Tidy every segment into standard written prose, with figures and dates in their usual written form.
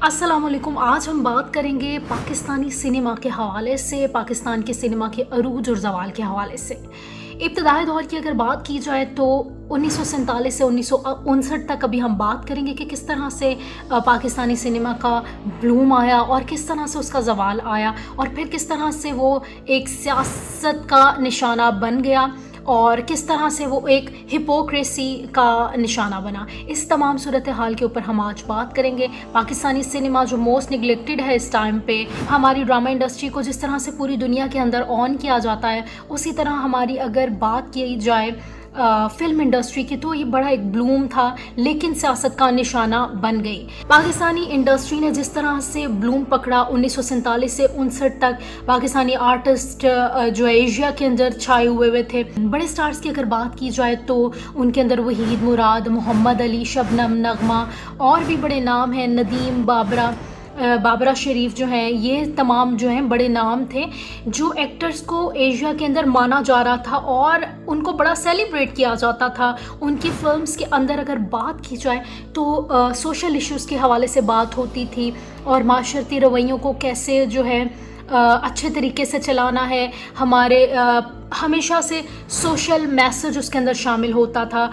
السلام علیکم. آج ہم بات کریں گے پاکستانی سنیما کے حوالے سے، پاکستان کے سنیما کے عروج اور زوال کے حوالے سے. ابتدائی دور کی اگر بات کی جائے تو 1947 سے 1959 تک ابھی ہم بات کریں گے کہ کس طرح سے پاکستانی سنیما کا بلوم آیا اور کس طرح سے اس کا زوال آیا، اور پھر کس طرح سے وہ ایک سیاست کا نشانہ بن گیا اور کس طرح سے وہ ایک ہپوکریسی کا نشانہ بنا. اس تمام صورتحال کے اوپر ہم آج بات کریں گے. پاکستانی سنیما جو موسٹ نگلیکٹڈ ہے اس ٹائم پہ، ہماری ڈرامہ انڈسٹری کو جس طرح سے پوری دنیا کے اندر آن کیا جاتا ہے، اسی طرح ہماری اگر بات کی جائے فلم انڈسٹری کی تو یہ بڑا ایک بلوم تھا، لیکن سیاست کا نشانہ بن گئی. پاکستانی انڈسٹری نے جس طرح سے بلوم پکڑا 1947 سے 1959 تک، پاکستانی آرٹسٹ جو ایشیا کے اندر چھائے ہوئے تھے. بڑے سٹارز کی اگر بات کی جائے تو ان کے اندر وحید مراد، محمد علی، شبنم، نغمہ، اور بھی بڑے نام ہیں، ندیم، بابرہ شریف جو ہیں، یہ تمام جو ہیں بڑے نام تھے جو ایکٹرز کو ایشیا کے اندر مانا جا رہا تھا اور ان کو بڑا سیلیبریٹ کیا جاتا تھا. ان کی فلمز کے اندر اگر بات کی جائے تو سوشل ایشوز کے حوالے سے بات ہوتی تھی اور معاشرتی رویوں کو کیسے جو ہے اچھے طریقے سے چلانا ہے. ہمارے ہمیشہ سے سوشل میسج اس کے اندر شامل ہوتا تھا.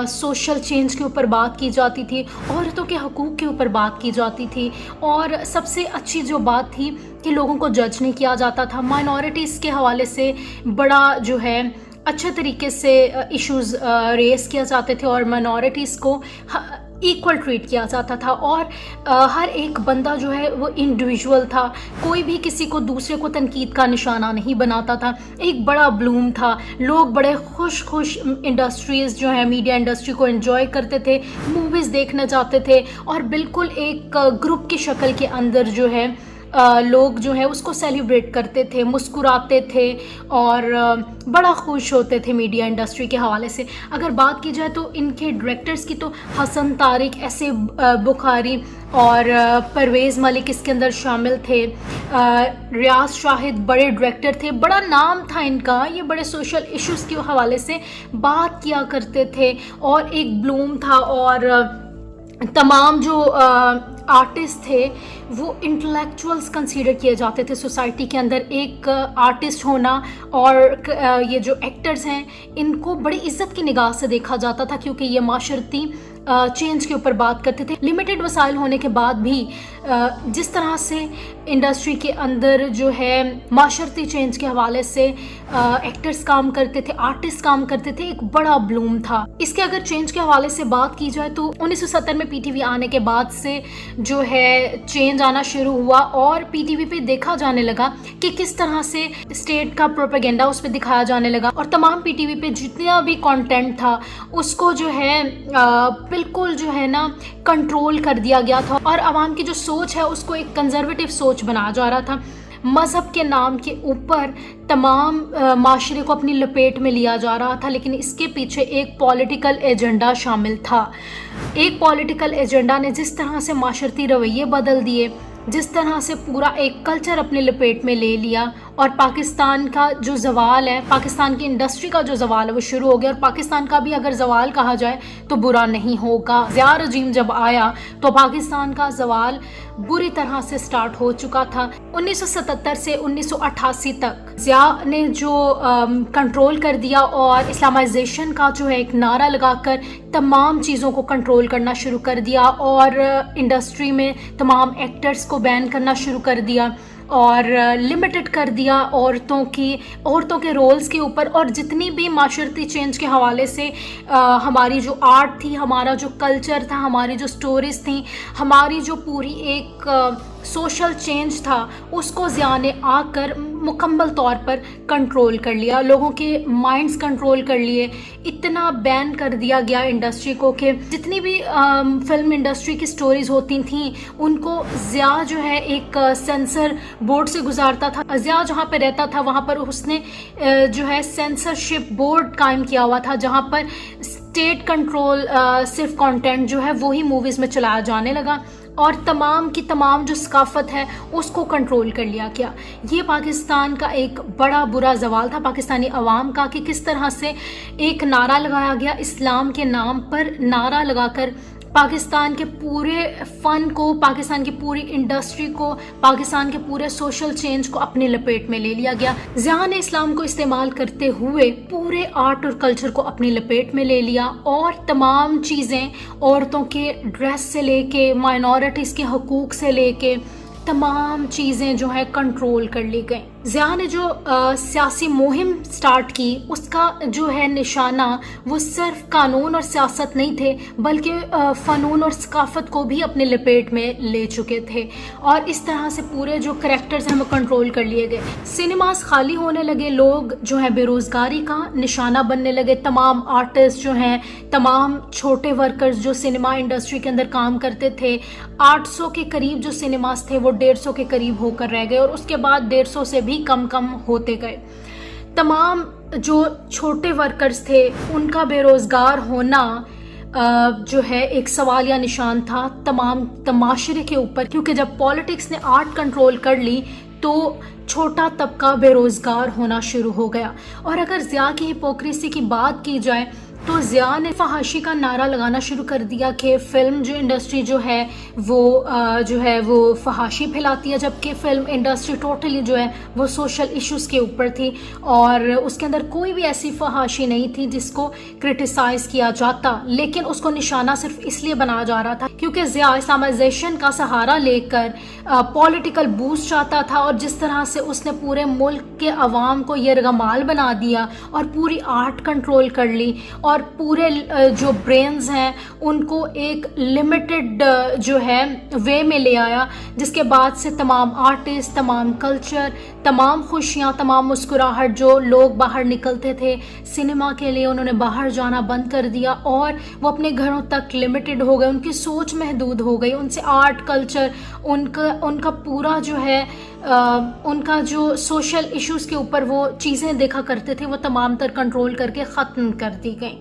سوشل چینج کے اوپر بات کی جاتی تھی، عورتوں کے حقوق کے اوپر بات کی جاتی تھی، اور سب سے اچھی جو بات تھی کہ لوگوں کو جج نہیں کیا جاتا تھا. مائنورٹیز کے حوالے سے بڑا جو ہے اچھے طریقے سے ایشوز ریز کیا جاتے تھے اور مائنورٹیز کو ایکول ٹریٹ کیا جاتا تھا، اور ہر ایک بندہ جو ہے وہ انڈیویجول تھا. کوئی بھی کسی کو دوسرے کو تنقید کا نشانہ نہیں بناتا تھا. ایک بڑا بلوم تھا. لوگ بڑے خوش انڈسٹریز جو ہیں، میڈیا انڈسٹری کو انجوائے کرتے تھے، موویز دیکھنا چاہتے تھے، اور بالکل ایک گروپ کی شکل کے اندر جو ہے لوگ جو ہے اس کو سیلیبریٹ کرتے تھے، مسکراتے تھے اور بڑا خوش ہوتے تھے میڈیا انڈسٹری کے حوالے سے. اگر بات کی جائے تو ان کے ڈائریکٹرز کی تو حسن طارق، ایسے بخاری اور پرویز ملک اس کے اندر شامل تھے. ریاض شاہد بڑے ڈائریکٹر تھے، بڑا نام تھا ان کا. یہ بڑے سوشل ایشوز کے حوالے سے بات کیا کرتے تھے اور ایک بلوم تھا. اور تمام جو آرٹسٹ تھے وہ انٹلیکچوئلز کنسیڈر کیے جاتے تھے سوسائٹی کے اندر. ایک آرٹسٹ ہونا اور یہ جو ایکٹرز ہیں ان کو بڑی عزت کی نگاہ سے دیکھا جاتا تھا، کیونکہ یہ معاشرتی چینج کے اوپر بات کرتے تھے. لمیٹڈ وسائل ہونے کے بعد بھی جس طرح سے انڈسٹری کے اندر جو ہے معاشرتی چینج کے حوالے سے ایکٹرز کام کرتے تھے، آرٹسٹ کام کرتے تھے، ایک بڑا بلوم تھا. اس کے اگر چینج کے حوالے سے بات کی جائے تو 1970 میں پی ٹی وی آنے کے بعد سے جو ہے چینج آنا شروع ہوا، اور پی ٹی وی پہ دیکھا جانے لگا کہ کس طرح سے اسٹیٹ کا پروپیگنڈا اس پہ دکھایا جانے لگا، اور تمام پی ٹی وی پہ جتنا بھی کانٹینٹ تھا اس کو جو ہے بالکل جو ہے نا کنٹرول کر دیا گیا تھا، اور عوام کی جو سوچ ہے اس کو ایک کنزرویٹو سوچ بنایا جا رہا تھا. مذہب کے نام کے اوپر تمام معاشرے کو اپنی لپیٹ میں لیا جا رہا تھا، لیکن اس کے پیچھے ایک پولیٹیکل ایجنڈا شامل تھا. ایک پولیٹیکل ایجنڈا نے جس طرح سے معاشرتی رویے بدل دیے، جس طرح سے پورا ایک کلچر اپنے لپیٹ میں لے لیا، اور پاکستان کا جو زوال ہے، پاکستان کی انڈسٹری کا جو زوال ہے وہ شروع ہو گیا. اور پاکستان کا بھی اگر زوال کہا جائے تو برا نہیں ہوگا. ضیاء رجیم جب آیا تو پاکستان کا زوال بری طرح سے سٹارٹ ہو چکا تھا. 1977 سے 1988 تک ضیاء نے جو کنٹرول کر دیا اور اسلامائزیشن کا جو ہے ایک نعرہ لگا کر تمام چیزوں کو کنٹرول کرنا شروع کر دیا، اور انڈسٹری میں تمام ایکٹرز کو بین کرنا شروع کر دیا، اور لمیٹڈ کر دیا عورتوں کے رولز کے اوپر. اور جتنی بھی معاشرتی چینج کے حوالے سے ہماری جو آرٹ تھی، ہمارا جو کلچر تھا، ہماری جو سٹوریز تھیں، ہماری جو پوری ایک سوشل چینج تھا، اس کو ضیاء نے آ کر مکمل طور پر کنٹرول کر لیا. لوگوں کے مائنڈز کنٹرول کر لیے. اتنا بین کر دیا گیا انڈسٹری کو کہ جتنی بھی فلم انڈسٹری کی سٹوریز ہوتی تھیں ان کو ضیاء جو ہے ایک سینسر بورڈ سے گزارتا تھا. ضیاء جہاں پہ رہتا تھا وہاں پر اس نے جو ہے سینسرشپ بورڈ قائم کیا ہوا تھا، جہاں پر اسٹیٹ کنٹرول صرف کانٹینٹ جو ہے وہی موویز میں چلایا جانے لگا، اور تمام کی تمام جو ثقافت ہے اس کو کنٹرول کر لیا گیا. یہ پاکستان کا ایک بڑا برا زوال تھا پاکستانی عوام کا، کہ کس طرح سے ایک نعرہ لگایا گیا، اسلام کے نام پر نعرہ لگا کر پاکستان کے پورے فن کو، پاکستان کی پوری انڈسٹری کو، پاکستان کے پورے سوشل چینج کو اپنے لپیٹ میں لے لیا گیا. ضیاء نے اسلام کو استعمال کرتے ہوئے پورے آرٹ اور کلچر کو اپنی لپیٹ میں لے لیا، اور تمام چیزیں، عورتوں کے ڈریس سے لے کے، مائنورٹیز کے حقوق سے لے کے، تمام چیزیں جو ہے کنٹرول کر لی گئیں. ضیاء نے جو سیاسی مہم سٹارٹ کی، اس کا جو ہے نشانہ وہ صرف قانون اور سیاست نہیں تھے، بلکہ فنون اور ثقافت کو بھی اپنے لپیٹ میں لے چکے تھے، اور اس طرح سے پورے جو کریکٹرز ہیں وہ کنٹرول کر لیے گئے. سنیماز خالی ہونے لگے، لوگ جو ہے بے روزگاری کا نشانہ بننے لگے. تمام آرٹسٹ جو ہیں، تمام چھوٹے ورکرز جو سنیما انڈسٹری کے اندر کام کرتے تھے، 800 کے قریب جو سنیماز تھے وہ 150 کے قریب ہو کر رہ گئے، اور اس کے بعد 150 سے بھی کم ہوتے گئے. تمام جو چھوٹے ورکرز تھے ان کا بے روزگار ہونا جو ہے ایک سوالیہ نشان تھا تمام معاشرے کے اوپر، کیونکہ جب پالیٹکس نے آرٹ کنٹرول کر لی تو چھوٹا طبقہ بے روزگار ہونا شروع ہو گیا. اور اگر ضیاء کی ہپوکریسی کی بات کی جائے تو ضیاء نے فحاشی کا نعرہ لگانا شروع کر دیا کہ فلم جو انڈسٹری جو ہے وہ فحاشی پھیلاتی ہے، جبکہ فلم انڈسٹری ٹوٹلی جو ہے وہ سوشل ایشوز کے اوپر تھی، اور اس کے اندر کوئی بھی ایسی فحاشی نہیں تھی جس کو کرٹیسائز کیا جاتا، لیکن اس کو نشانہ صرف اس لیے بنایا جا رہا تھا کیونکہ ضیاء اسلامائزیشن کا سہارا لے کر پولیٹیکل بوسٹ چاہتا تھا، اور جس طرح سے اس نے پورے ملک کے عوام کو یرغمال بنا دیا اور پوری آرٹ کنٹرول کر لی، اور پورے جو برینز ہیں ان کو ایک لمیٹڈ جو ہے وے میں لے آیا، جس کے بعد سے تمام آرٹسٹ، تمام کلچر، تمام خوشیاں، تمام مسکراہٹ جو لوگ باہر نکلتے تھے سنیما کے لیے، انہوں نے باہر جانا بند کر دیا، اور وہ اپنے گھروں تک لمیٹڈ ہو گئے، ان کی سوچ محدود ہو گئی، ان سے آرٹ کلچر، ان کا پورا جو ہے ان کا جو سوشل ایشوز کے اوپر وہ چیزیں دیکھا کرتے تھے وہ تمام تر کنٹرول کر کے ختم کر دی گئیں.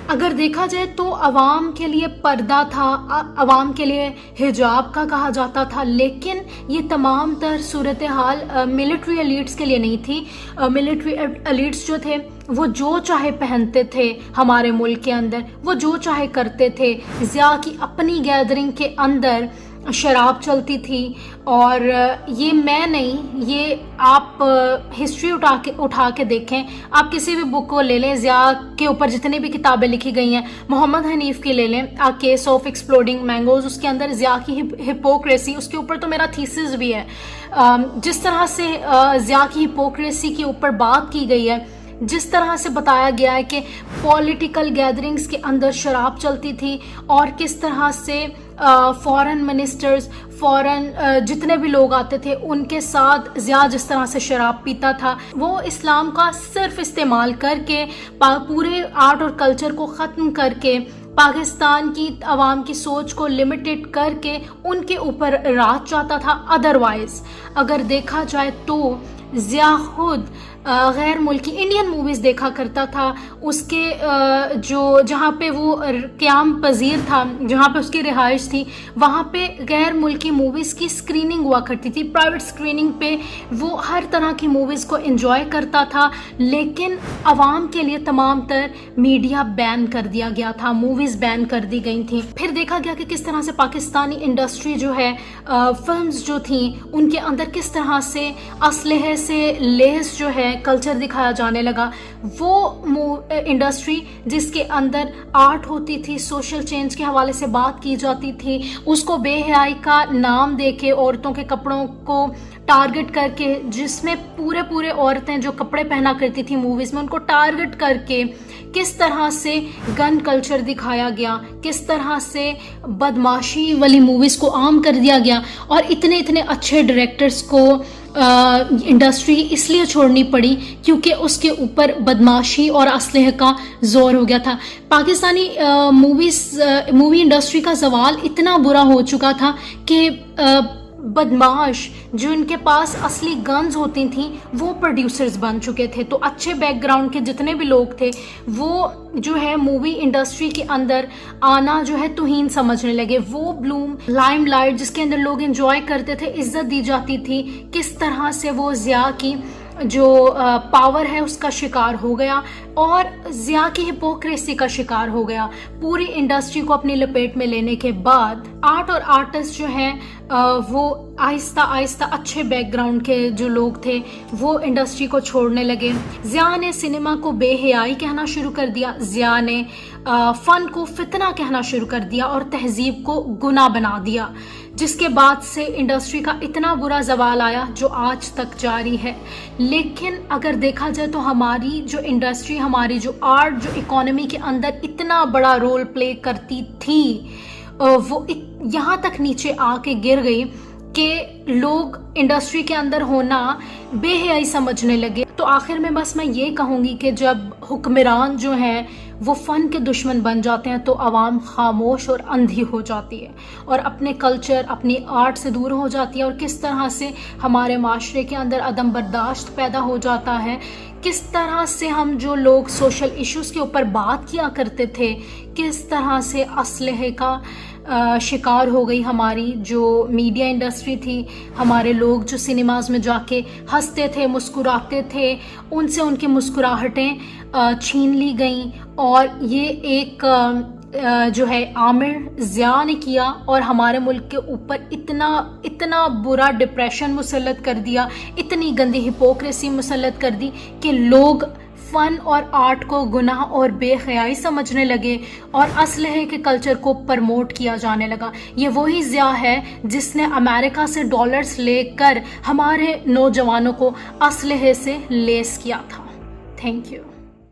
اگر دیکھا جائے تو عوام کے لیے پردہ تھا، عوام کے لیے حجاب کا کہا جاتا تھا، لیکن یہ تمام تر صورتحال ملٹری ایلیٹس کے لیے نہیں تھی. ملٹری ایلیٹس جو تھے وہ جو چاہے پہنتے تھے، ہمارے ملک کے اندر وہ جو چاہے کرتے تھے. ضیاء کی اپنی گیدرنگ کے اندر شراب چلتی تھی، اور یہ میں نہیں، یہ آپ ہسٹری اٹھا کے دیکھیں، آپ کسی بھی بک کو لے لیں، ضیاء کے اوپر جتنی بھی کتابیں لکھی گئی ہیں، محمد حنیف کی لے لیں، کیس آف ایکسپلوڈنگ مینگوز، اس کے اندر ضیاء کی ہپوکریسی، اس کے اوپر تو میرا تھیسس بھی ہے. جس طرح سے ضیاء کی ہپوکریسی کے اوپر بات کی گئی ہے، جس طرح سے بتایا گیا ہے کہ پولیٹیکل گیدرنگز کے اندر شراب چلتی تھی، اور کس طرح سے فورن منسٹرز، فورن جتنے بھی لوگ آتے تھے ان کے ساتھ ضیاء جس طرح سے شراب پیتا تھا، وہ اسلام کا صرف استعمال کر کے پورے آرٹ اور کلچر کو ختم کر کے، پاکستان کی عوام کی سوچ کو لمیٹڈ کر کے ان کے اوپر راج چاہتا تھا. ادروائز اگر دیکھا جائے تو ضیاء خود غیر ملکی انڈین موویز دیکھا کرتا تھا. اس کے جہاں پہ وہ قیام پذیر تھا، جہاں پہ اس کی رہائش تھی، وہاں پہ غیر ملکی موویز کی اسکریننگ ہوا کرتی تھی. پرائیویٹ اسکریننگ پہ وہ ہر طرح کی موویز کو انجوائے کرتا تھا، لیکن عوام کے لیے تمام تر میڈیا بین کر دیا گیا تھا، موویز بین کر دی گئی تھیں. پھر دیکھا گیا کہ کس طرح سے پاکستانی انڈسٹری جو ہے، فلمز جو تھیں ان کے اندر کس طرح سے اسلحے سے لیس جو ہے کلچر دکھایا جانے لگا. وہ انڈسٹری جس کے اندر آرٹ ہوتی تھی، سوشل چینج کے حوالے سے بات کی جاتی تھی، اس کو بے حیائی کا نام دے کے، عورتوں کے کپڑوں کو ٹارگٹ کر کے، جس میں پورے عورتیں جو کپڑے پہنا کرتی تھی موویز میں ان کو ٹارگٹ کر کے کس طرح سے گن کلچر دکھایا گیا، کس طرح سے بدماشی والی موویز کو عام کر دیا گیا. اور اتنے اچھے ڈائریکٹرز کو انڈسٹری اس لیے چھوڑنی پڑی کیونکہ اس کے اوپر بدماشی اور اسلحے کا زور ہو گیا تھا. پاکستانی مووی انڈسٹری کا زوال اتنا برا ہو چکا تھا کہ بدماش جو ان کے پاس اصلی گنز ہوتی تھیں وہ پروڈیوسرز بن چکے تھے. تو اچھے بیک گراؤنڈ کے جتنے بھی لوگ تھے وہ جو ہے مووی انڈسٹری کے اندر آنا جو ہے توہین سمجھنے لگے. وہ بلوم لائم لائٹ جس کے اندر لوگ انجوائے کرتے تھے، عزت دی جاتی تھی، کس طرح سے وہ ضیاء کی جو پاور ہے اس کا شکار ہو گیا اور ضیاء کی ہپوکریسی کا شکار ہو گیا. پوری انڈسٹری کو اپنی لپیٹ میں لینے کے بعد آرٹ اور آرٹسٹ جو ہیں وہ آہستہ آہستہ اچھے بیک گراؤنڈ کے جو لوگ تھے وہ انڈسٹری کو چھوڑنے لگے. ضیاء نے سنیما کو بے حیائی کہنا شروع کر دیا. ضیاء نے فن کو فتنہ کہنا شروع کر دیا اور تہذیب کو گناہ بنا دیا، جس کے بعد سے انڈسٹری کا اتنا برا زوال آیا جو آج تک جاری ہے. لیکن اگر دیکھا جائے تو ہماری جو انڈسٹری، ہماری جو آرٹ، جو اکانومی کے اندر اتنا بڑا رول پلے کرتی تھی، وہ یہاں تک نیچے آ کے گر گئی کہ لوگ انڈسٹری کے اندر ہونا بے حیائی سمجھنے لگے. تو آخر میں بس میں یہ کہوں گی کہ جب حکمران جو ہیں وہ فن کے دشمن بن جاتے ہیں تو عوام خاموش اور اندھی ہو جاتی ہے اور اپنے کلچر، اپنی آرٹ سے دور ہو جاتی ہے، اور کس طرح سے ہمارے معاشرے کے اندر عدم برداشت پیدا ہو جاتا ہے. کس طرح سے ہم جو لوگ سوشل ایشوز کے اوپر بات کیا کرتے تھے، کس طرح سے اسلحے کا شکار ہو گئی ہماری جو میڈیا انڈسٹری تھی. ہمارے لوگ جو سنیماز میں جا کے ہنستے تھے، مسکراتے تھے، ان سے ان کی مسکراہٹیں چھین لی گئیں. اور یہ ایک جو ہے عامر ضیاء نے کیا اور ہمارے ملک کے اوپر اتنا برا ڈپریشن مسلط کر دیا، اتنی گندی ہپوکریسی مسلط کر دی کہ لوگ فن اور آرٹ کو گناہ اور بے حیائی سمجھنے لگے اور اسلحے کے کلچر کو پرموٹ کیا جانے لگا. یہ وہی ضیاء ہے جس نے امریکہ سے ڈالرز لے کر ہمارے نوجوانوں کو اسلحے سے لیس کیا تھا. Thank you.